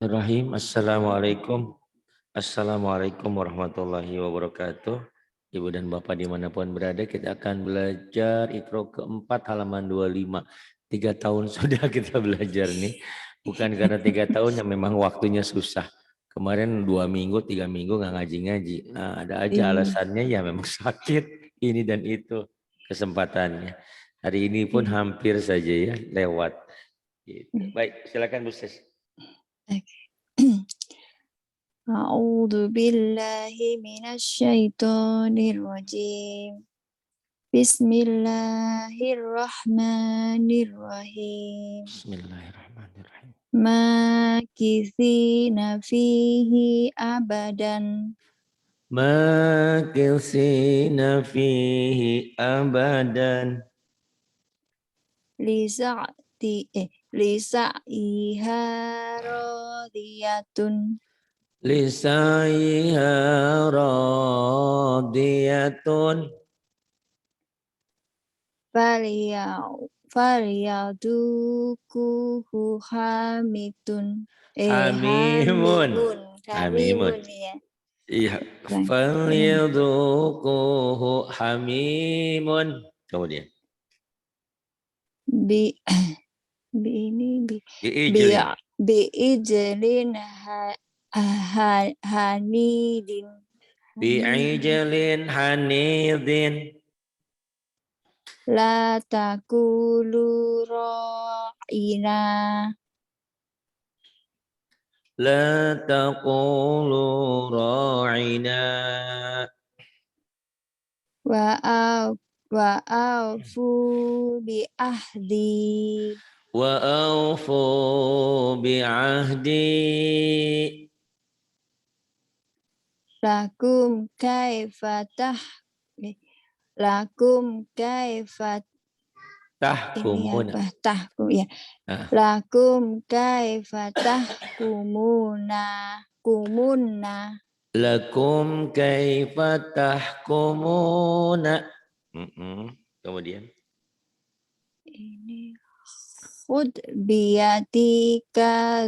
Bismillahirrahmanirrahim. Assalamualaikum warahmatullahi wabarakatuh. Ibu dan Bapak dimanapun berada, kita akan belajar Iqra keempat halaman 25. 3 tahun sudah kita belajar nih. Bukan karena 3 tahun yang memang waktunya susah. Kemarin 2 minggu, 3 minggu nggak ngaji-ngaji. Nah, ada aja Iya. alasannya ya memang sakit ini dan itu kesempatannya. Hari ini pun Iya. hampir saja ya lewat. Gitu. Baik, silakan Bu Sis. أعوذ بالله من الشيطان الرجيم بسم الله الرحمن الرحيم Bismillahirrahmanirrahim. ماكثين فيه أبدا Makilsina fihi abadan لسعيها راضية lisaiha radiyatun فليذوقوه hamimun حميم hamimun ya. iya falyadhuquhu hamimun kemudian Bi bi ini bi biijlin bi ijlin hanidin hanidin biijlin hanidin la takulu ra'ina la taqulu ra'ina wa au wa aufu bi ahdi wa aufu bi'ahdi lakum kaifatah lakum kaifat ini tahkumuna. apa tahkum ya Nah, lakum kaifatah kumunna lakum kaifa tahkumuna. Kemudian ini khud biyatika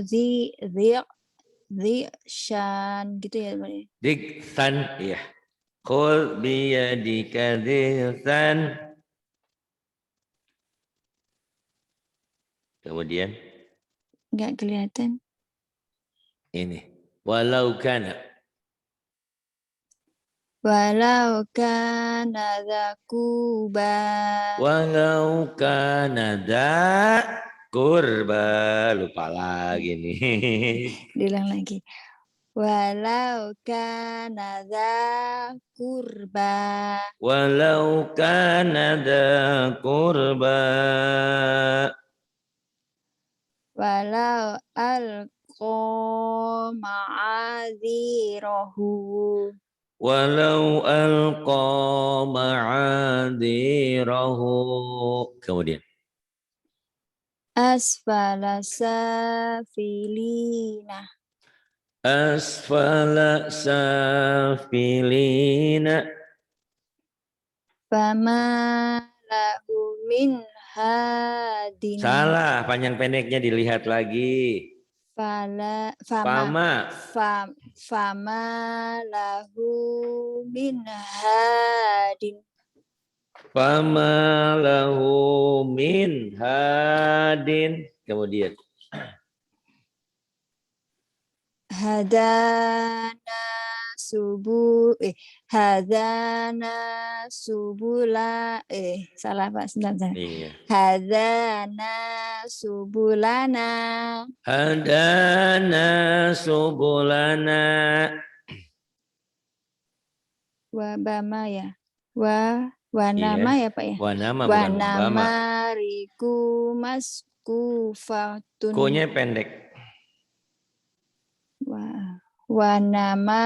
shan gitu ya Bang? diksan ya. Qul biyadika diksan. Kemudian Nggak kelihatan ini walau kana walau kana zakuba walau kana da kurba lupa lagi nih. diulang lagi walau kana kurba Walau kana da kurba walau alqa ma'adzirahu walau alqa ma'adirahu kemudian asfala safilina asfala safilina fama lahu min hadin salah panjang pendeknya dilihat lagi fala fama fama lahu min hadin fama lahu min hadin kemudian hadana hadana subula salah Pak sebentar. iya Hadana subulana hadana subulana wabama ya wa nama iya ya Pak ya wanama wa bukan wabama nama riku maskufatun Ko-nya pendek wa nama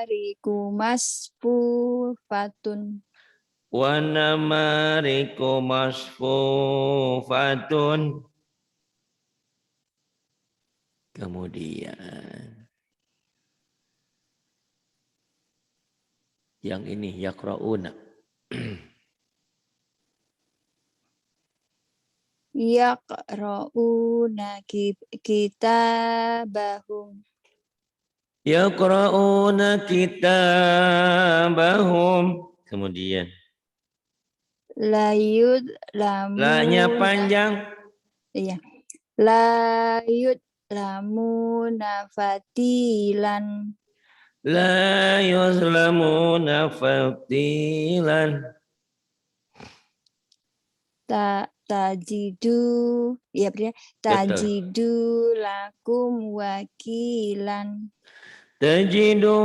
riku masfufatun wa namariku masfufatun kemudian yang ini yaqrauna yaqra'una kitabahum Yaqra'una kitabahum. Kemudian layud la-nya lamuna panjang. iya layud lamuna fatilan La yuzlamuna fatilan. tajidu ya benar Betul. tajidu lakum wakilan Tajidu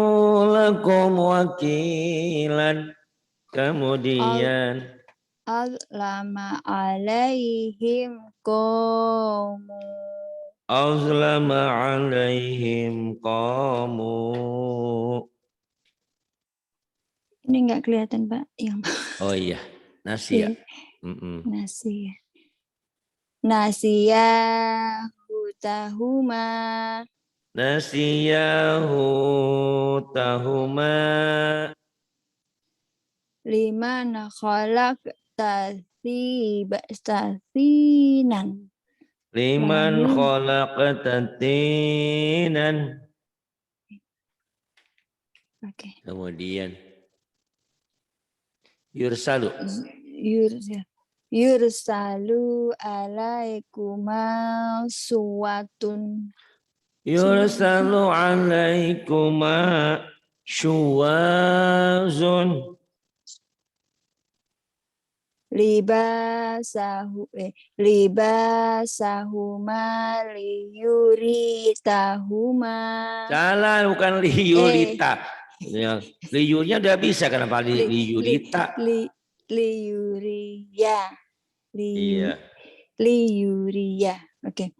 lakum wakilan. Kemudian azlama alaihim qawmu azlama alaihim qamu. ini enggak kelihatan Pak yang Oh iya, nasi ya. iya, nasi nasiya hutahuma Nasiyahu tahuma. liman khalaq tasinan Liman layun khalaqata tinan. oke Kemudian yursalu. yursalu alaikuma suwatun Yursalu alaikuma syuwazun. libasahuma liyuritahuma Salah, bukan liyurita. Ya, liyurnya udah bisa, kenapa li, li, liyurita? li, liyuriya Iya. liyuriya oke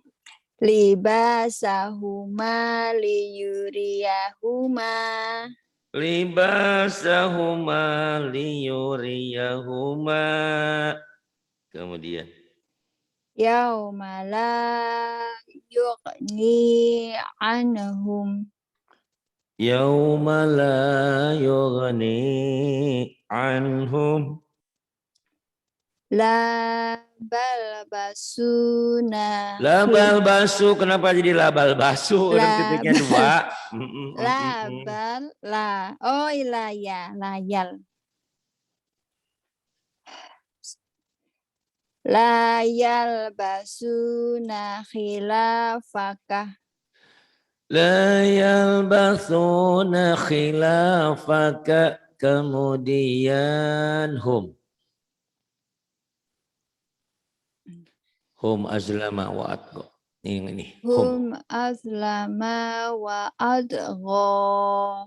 libasahuma liyuriyahuma Libasahuma liyuriyahuma. Kemudian yauma la yughni anhum yauma la yughni anhum. la balbasuna Labal basu, kenapa jadi labal basu? Orang titiknya dua. labal la oh ilaya layal layal basuna khilafaka La yalbasuna khilafaka. Kemudian hum azlama wa atqa. Ini hum azlama wa adgha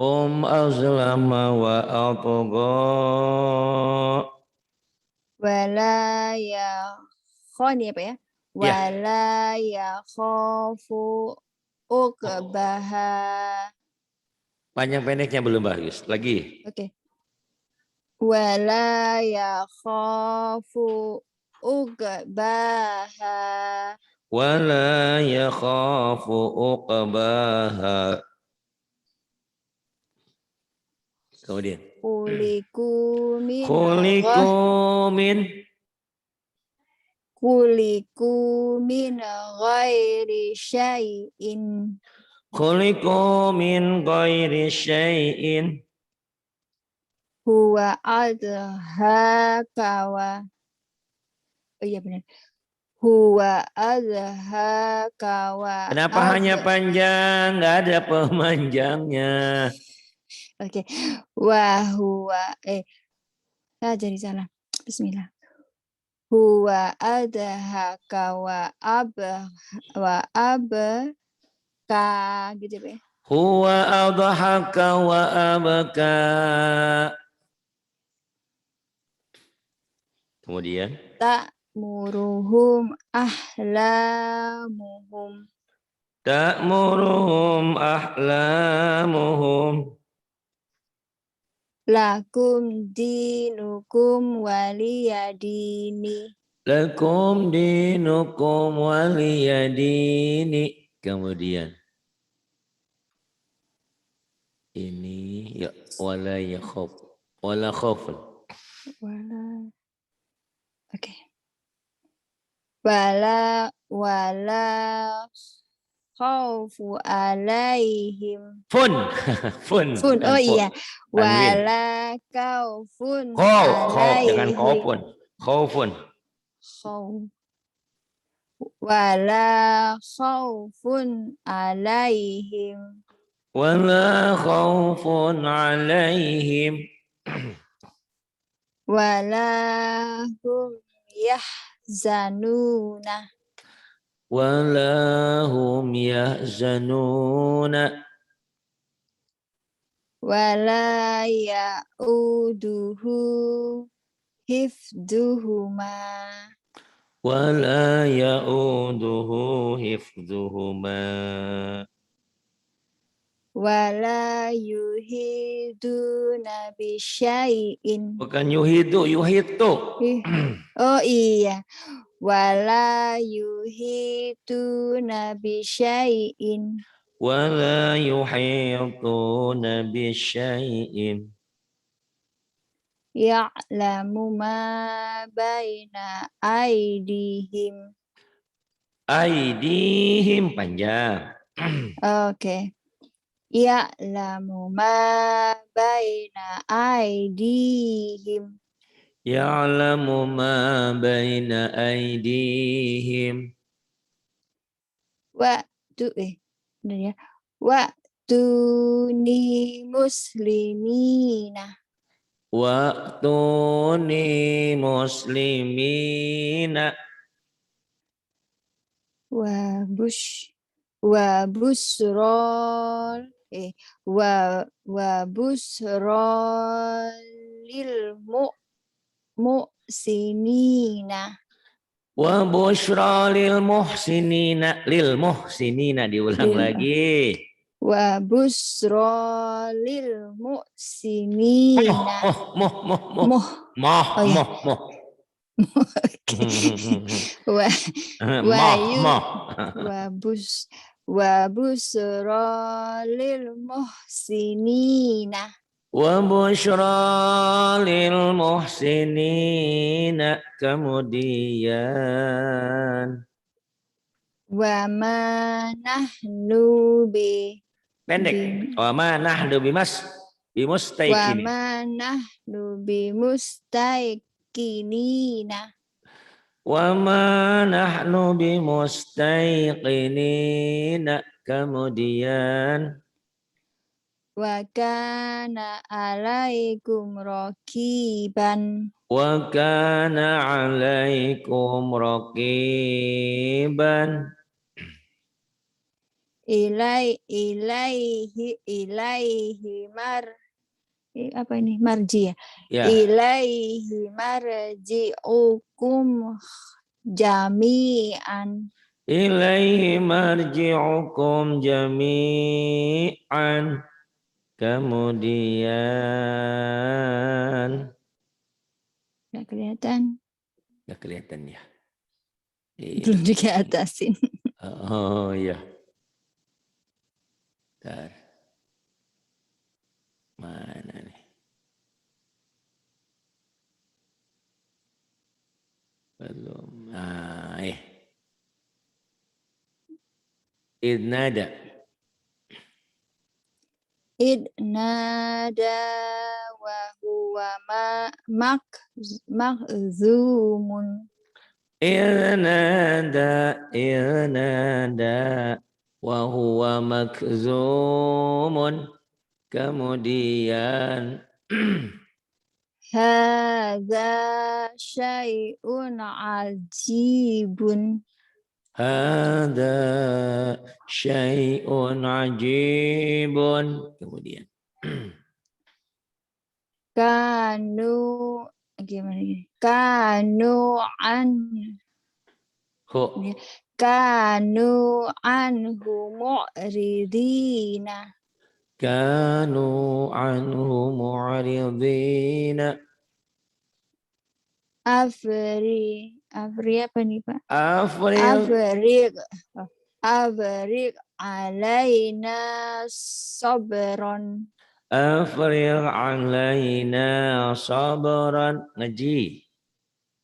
hum azlama wa atqa. wala ya khoni apa ya Ya, wala ya khafu uqbaha panjang pendeknya belum bagus. Lagi. oke wala ya khafu uqbaha Wala yakhafu uqbaha. Kemudian kuliku min khuliqu min kuliku min ghairi syai'in khuliqu min ghairi syai'in. huwa adhaka wa oh iya benar huwa adhaka wa Kenapa hanya panjang? Nggak ada pemanjangnya. oke wa huwa jadi salah bismillah huwa adhaka wa ka gitu ya Huwa adhaka wa abaka. Kemudian ta'muruhum ahlamuhum ta'muruhum ahlamuhum. lakum dinukum waliyadini Lakum dinukum waliyadini. Kemudian ini ya wala yakhaf wala khawfun. wala oke wala khaufu alaihim. Fun. Fun. Fun, Bukan oh fun. iya. Tanwin. Wala kaufun Khauf. Jangan alaihim. khaufun. Khaufun. Khauf. Wala khaufun alaihim. Wala khaufun alaihim. Wala hum yahzanuna. Wala hum yahzanuna. Wala ya'uduhu hifduhuma. Wala ya'uduhu hifdhuhuma. Wala yuhiduna bisyai'in. Bukan yuhidu, yuhitu. Oh iya. Wala yuhiduna bisyai'in. Wala yuhituna bisyai'in. Ya'lamu ma baina aidihim. Aidihim panjang. Oke. Ya'lamu ma baina aidihim. Ya'lamu ma baina aidihim. Benar ya. Wa'tuni muslimina. Wa'tuni muslimina. Wabusrol wabusrol lil muhsinina. Wa busyra lil muhsinina. Lil muhsinina diulang lagi. Wabusrol lil muhsinina. Moh. Oh ya. Wabusra lil muhsinina. Wa busyra lil muhsinina. Kemudian Wa ma nahnu bi pendek. Wa ma nahnu Wa bimustaiqinin. ma nahnu bimustaiqinina. Wa ma nahnu bimustaiqinina. Kemudian Wa kana alaikum raqiban. wa kana alaikum raqiban. Ilaihi marji ya. Ya. Ilaihi marji'ukum jami'an. Ilaihi marji'ukum jami'an. Kemudian Nggak kelihatan. nggak kelihatan ya. Belum diatasin. Oh iya. Bentar. Mana nih? Belum. Idnada. Idnada wa huwa makzumun. Idnada wa huwa makzumun. Kemudian Hadza syai'un ajibun. Hada syai'un ajibun. Kemudian Kanu gimana gini? Kanu anhu mu'ridina. Kanu anhu mu'ridina. Afri apa nih Pak? Afril. Afrig alaina sabron. Afril alaina sabran. Ngaji.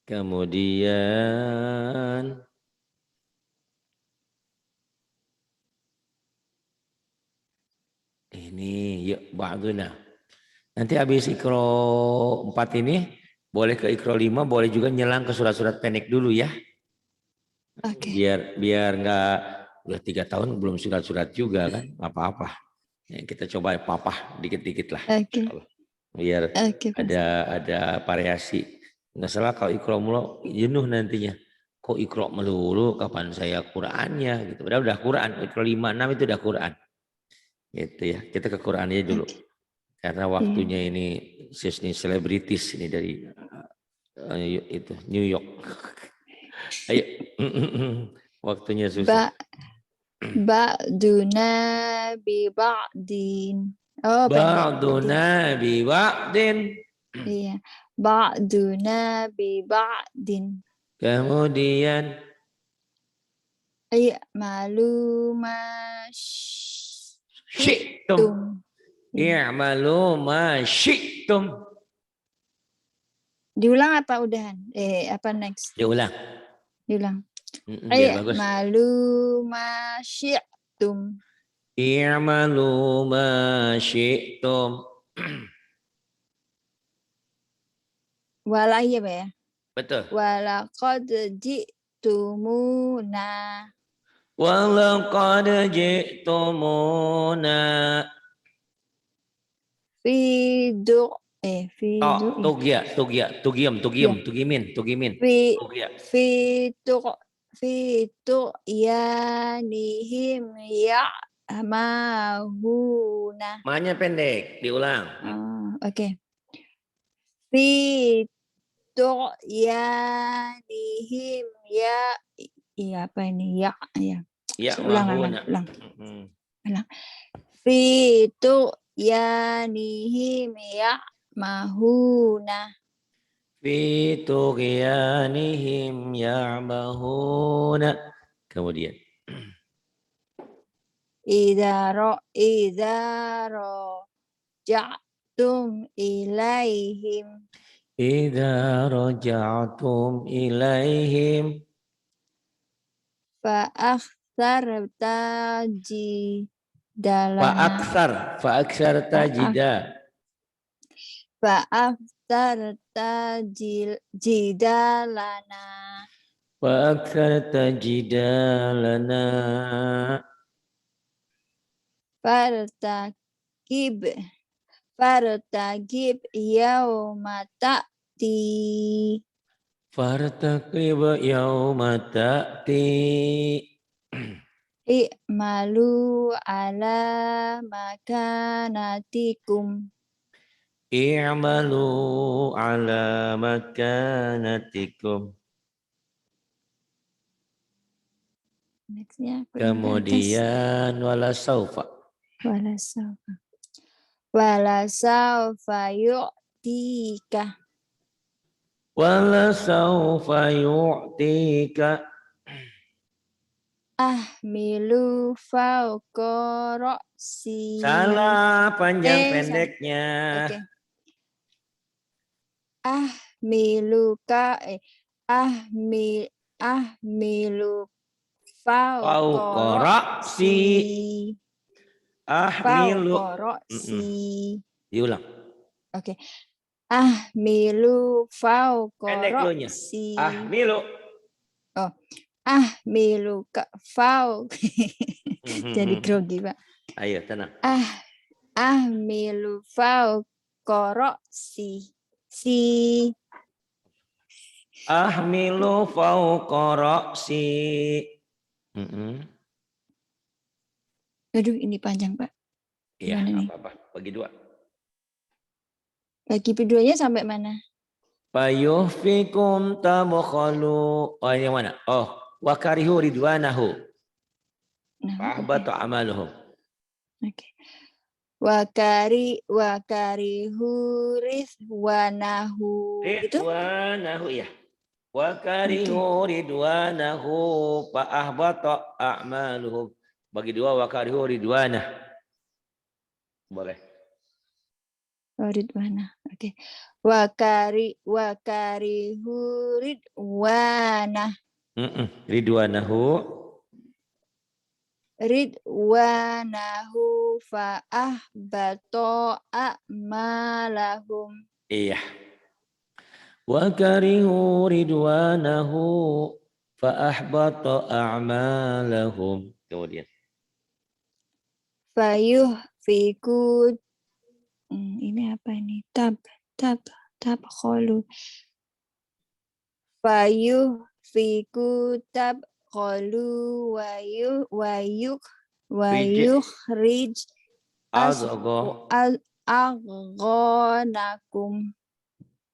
Kemudian ini yuk ba'duna. Nanti habis ikro 4 ini boleh ke ikro 5, boleh juga nyelang ke surat-surat pendek dulu ya. Oke. Biar nggak udah 3 tahun belum surat-surat juga kan, apa-apa. Ya, kita coba papah dikit-dikit lah. Oke. Insyaallah. Biar Oke, Pak. ada variasi. Nggak salah kalau ikro mulu jenuh nantinya. Kok ikro melulu, kapan saya Qur'annya gitu. Udah Quran, ikro 5, 6 itu udah Quran. Gitu ya. Kita ke Quran aja dulu. Oke. Karena waktunya ini selebritis ini dari itu New York. Ayo. Waktunya susah. Ba'duna bi ba'din. Oh, pendek. Ba'duna bi ba'din. Iya. Ba'duna bi ba'din. Kemudian I'malu ma syi'tum. I'malu ma syi'tum. Diulang apa udahan? Apa next? Diulang. Diulang. Biar bagus. I'malu ma syi'tum. I'malu ma syi'tum. Wala iya, Pak ya? Betul. Walaqad ji'tumuna. Walaqad ji'tumuna. Tugimin. Fi tu'yanihim ya'mahuna. Mahnya pendek, diulang. Oke. Fi tu'yanihim iya apa ini ya. Ulang. Fi tu'yanihim ya'mahuna. Fi tughyanihim ya'mahuna. Kemudian. Idza ja'tum ilaihim. Idza raja'tum ilaihim. Fa'aksarta jidalana. Fa'aksarta jida. Fa'aksarta jidalana. Fa'aksarta jidalana. Fartaqib yauma ta'ti. Fartaqib yauma ta'ti. I'malu ala makanatikum. I'malu ala makanatikum. Nextnya Kemudian wala saufa. Wala saufa yu'tika. Wala saufa yu'tika. Ahmilu fauqa ra'si. Salah panjang pendeknya. Oke. Ahmilu fauqa ra'si. Ahmilu. Diulang. Oke. Ahmilu fauqa ra'si. Ahmilu. Oh. Ahmilu jadi grogi, Pak. Ayo tenang. Ahmilu fauqa ra'si. Ahmilu fauqa ra'si. Aduh, ini panjang, Pak. Iya, apa-apa. Bagi 2. Bagi keduanya sampai mana? Fayuhfikum tabkhalu. Oh, yang mana? Oh, wa karihu ridwanahu. Fahbatu amaluhum. Oke. Wa karihu ridwanahu. Ridwanahu ya. Wa karihu ridwanahu fa ahbata a'maluhum. Bagi 2 wa karihu ridwanah. Boleh. Ridwanah. Oke. Wa karihu ridwanah. Ridwanahu. ridwanahu fa ahbata a'malahum. Iya. Wa karihu ridwanahu fa ahbata a'malahum. Kemudian. Fayuhfiku ini apa ini? Tab qalu. Fayuhfiku tab qalu wa yukhrij Adgho. aghanakum.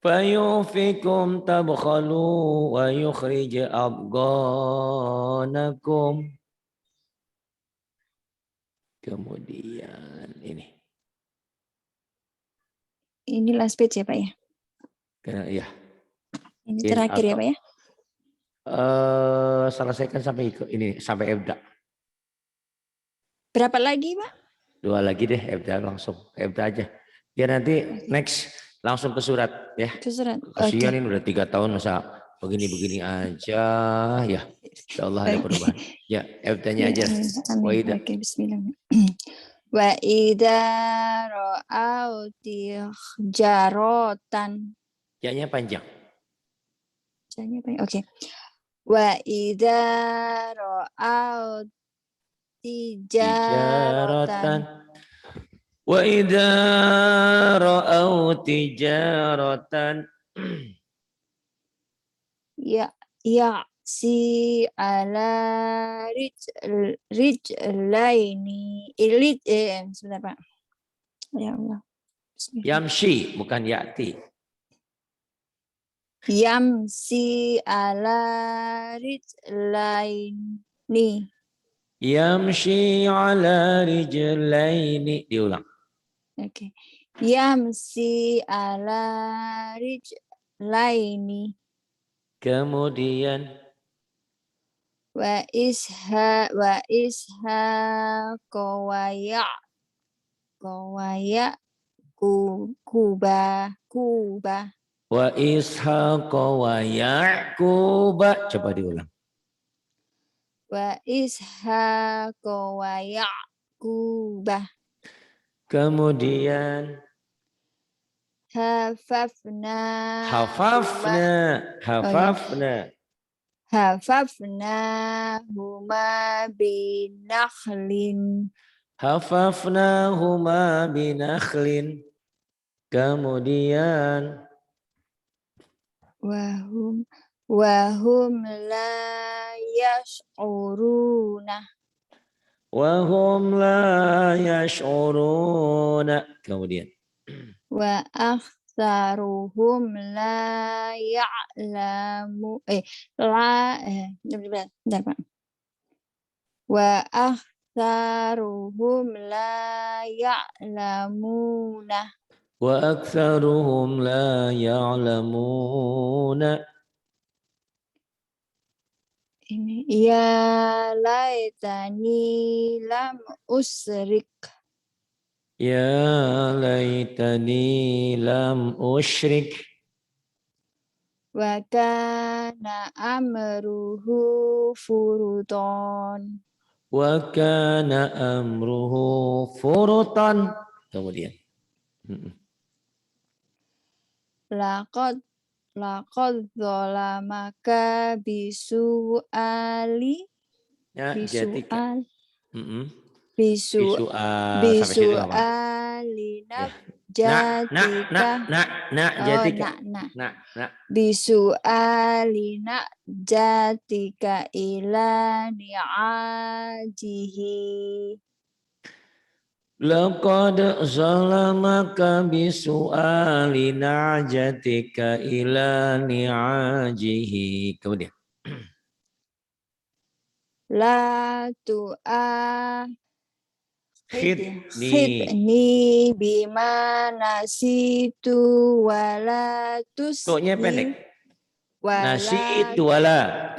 Fayufikum tabkhalu wa yukhrij abghanakum. Kemudian ini. Ini last page ya Pak ya? Karena iya. Ini terakhir ya Pak ya? Selesaikan sampai ini sampai ebda. Berapa lagi Pak? 2 lagi deh ebda langsung. Ebda aja. Ya nanti next langsung ke surat ya. Ke surat. Kasihan ini udah 3 tahun masa begini-begini aja ya. Insyaallah ada perubahan. Ya, ebdanya aja. Amin. Oke, bismillah. Wa idza ra'au tijaratan. Ya-nya panjang. Oke. Wa idza ra'au tijaratan. Wa idza ra'au tijaratan. Ya si ala rijlaini sebentar Pak. Ya Allah. Yamshi bukan ya'ti. Yamsi ala rijlaini. Yamshi ala rijlaini. Diulang. Oke. Yamsi ala rijlaini. Kemudian Wa isha kawaya kuba. wa ishaq wa ya'qub. Coba diulang. Wa isha kawaya kuba. Kemudian Hafafna huma binakhlin. Hafafnahuma binakhlin. Kemudian wahum la yash'uruna. Wahum la yash'uruna. Kemudian Wa aktsaruhum la ya'lamu bentar Pak. Wa aktsaruhum la ya'lamuna. wa aktsaruhum la ya'lamuna. Ini ya laitani lam usrik. Ya laitani lam usyrik. Wa kana amruhu furuton. Wa kana amruhu furutan. Kemudian Laqad zalamaka bisu'ali. ya, Bisu'al. Bisu'ali jatika. Bisu'ali jatika ila ni'ajihi. Laqad zalamaka bisu'ali na'jatika ila ni'ajihi. Kemudian La khidni bima nasitu wala Tuh-nya pendek. Nasitu wala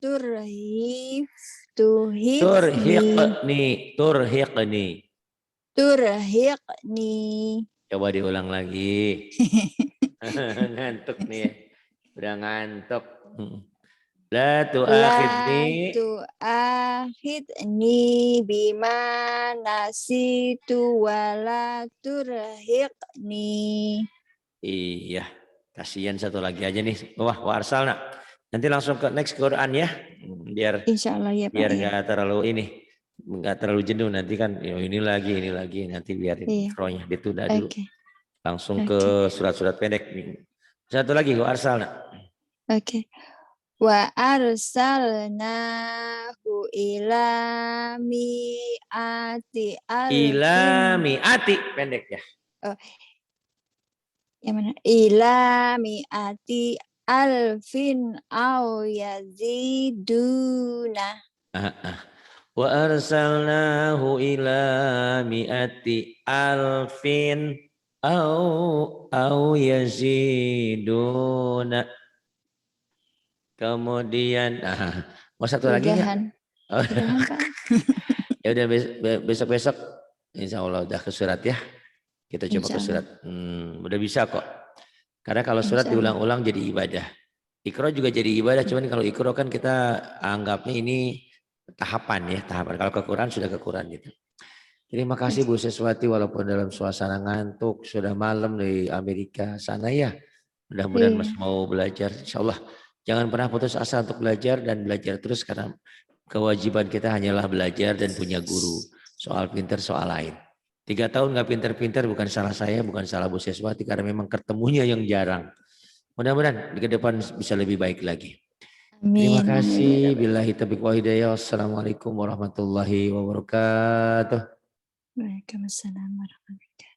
turhiqni. Coba diulang lagi. Ngantuk nih ya. Udah ngantuk. La La tu'akhidni tu'akhidni bima nasitu wa la turhiqni. iya. Kasihan satu lagi aja nih. Wah, wa arsalna. Nanti langsung ke next Quran ya. Biar Insyaallah ya Pak biar ya. nggak terlalu ini, nggak terlalu jenuh nanti kan ini lagi nanti biarin Iya. ikronya ditunda dulu. Oke. Langsung Oke. ke surat-surat pendek. Satu lagi wa arsalna. Oke. Wa arsalnahu ila mi'ati Ila alfin. mi'ati pendek ya. Oh, yang mana? Ila mi'ati alfin au yaziduna. Ah, ah. Wa arsalnahu ila mi'ati alfin au yaziduna. Kemudian mau satu lagi nggak? Udahan. Oh, Udahan Pak. ya udah besok-besok insya Allah udah ke surat ya. Kita coba ke Insyaallah. surat. Udah bisa kok. Karena kalau surat Insyaallah. diulang-ulang jadi ibadah. Ikro juga jadi ibadah, cuman kalau ikro kan kita anggapnya ini tahapan ya, tahapan. Kalau ke Quran sudah ke Quran gitu. Terima kasih Bu Seswati walaupun dalam suasana ngantuk, sudah malam di Amerika sana ya. Mudah-mudahan Iya. masih mau belajar. Insya Allah jangan pernah putus asa untuk belajar dan belajar terus karena kewajiban kita hanyalah belajar dan punya guru. Soal pinter, soal lain. 3 tahun nggak pinter-pinter bukan salah saya, bukan salah Bu Seswati karena memang ketemunya yang jarang. Mudah-mudahan di ke depan bisa lebih baik lagi. Terima Amin. Amin ya kasih. Rabbal. Billahi taufiq wa hidayah. Wassalamualaikum warahmatullahi wabarakatuh. Waalaikumsalam warahmatullahi wabarakatuh.